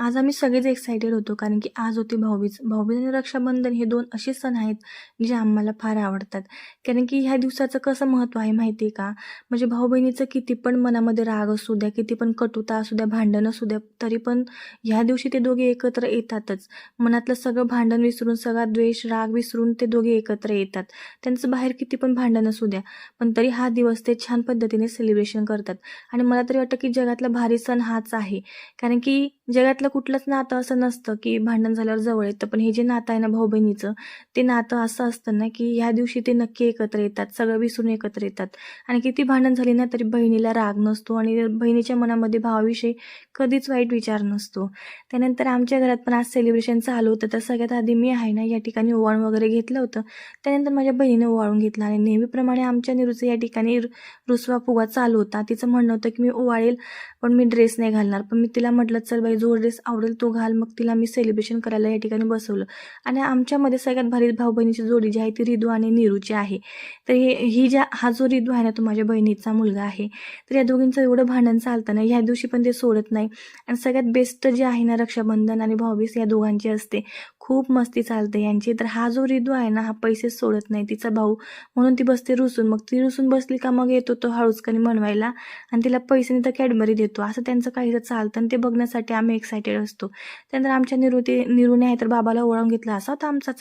आज आम्ही सगळेच एक्सायटेड होतो कारण की आज होती भाऊबीज. भाऊबीज आणि रक्षाबंधन हे 2 असे सण आहेत, जे आम्हाला फार आवडतात. कारण की ह्या दिवसाचं कसं महत्त्व आहे माहिती आहे का? म्हणजे भाऊ-बहिणीचं किती पण मनामध्ये राग असू द्या, किती पण कटुता असू द्या, भांडण असू द्या, तरी पण ह्या दिवशी ते दोघे एकत्र येतातच. मनातलं सगळं भांडण विसरून, सगळा द्वेष, राग विसरून ते दोघे एकत्र येतात. त्यांचं बाहेर किती पण भांडण असू द्या, पण तरी हा दिवस ते छान पद्धतीने सेलिब्रेशन करतात. आणि मला तरी वाटतं की जगातला भारी सण हाच आहे. कारण की जगातलं कुठलंच नातं असं नसतं, की भांडण झाल्यावर जवळ येतं. पण हे जे नातं आहे ना भाऊ-बहिणीचं, ते नातं असं असतं ना, की ह्या दिवशी ते नक्की एकत्र येतात. सगळं विसरून एकत्र येतात. आणि किती भांडण झाली ना, तरी बहिणीला राग नसतो आणि बहिणीच्या मनामध्ये भावाविषयी कधीच वाईट विचार नसतो. त्यानंतर आमच्या घरात पण आज सेलिब्रेशन चालू होतं. तर सगळ्यात आधी मी आहे ना, या ठिकाणी ओवाळून वगैरे घेतलं होतं. त्यानंतर माझ्या बहिणीने ओवाळून घेतलं आणि नेहमीप्रमाणे आमच्या निरूचं या ठिकाणी रुसवा-फुगवा चालू होता. तिचं म्हणणं होतं, की मी ओवाळेल, पण मी ड्रेस नाही घालणार. पण मी तिला म्हटलं, "चल बाई, जो ड्रेस आवडेल तो घाल." मग तिला मी सेलिब्रेशन करायला या ठिकाणी बसवलं. आणि आमच्यामध्ये सगळ्यात भारी भाऊ-बहिणीची जोडी जी आहे ती रिधू आणि नीरूची आहे. तर हा जो रिधू आहे ना, तो माझ्या बहिणीचा मुलगा आहे. तर या दोघींचं एवढं भांडण चालतं ना, ह्या दिवशी पण ते सोडत नाही. आणि सगळ्यात बेस्ट जे आहे ना, रक्षाबंधन आणि भाऊबीज या दोघांची असते. खूप मस्ती चालते यांची. तर हा जो रिधू आहे ना, हा पैसेच सोडत नाही. तिचा भाऊ म्हणून ती बसते रुसून. मग ती रुसून बसली का मग येतो तो हळूचकणी मनवायला आणि तिला पैसे नाही तर कॅडबरी देतो. असं त्यांचं काहीसं चालतं आणि ते बघण्यासाठी आम्ही एक्सायटेड असतो. त्यानंतर आमच्या निरूने आहे तर बाबाला ओवाळून घेतला. असा होता आमचा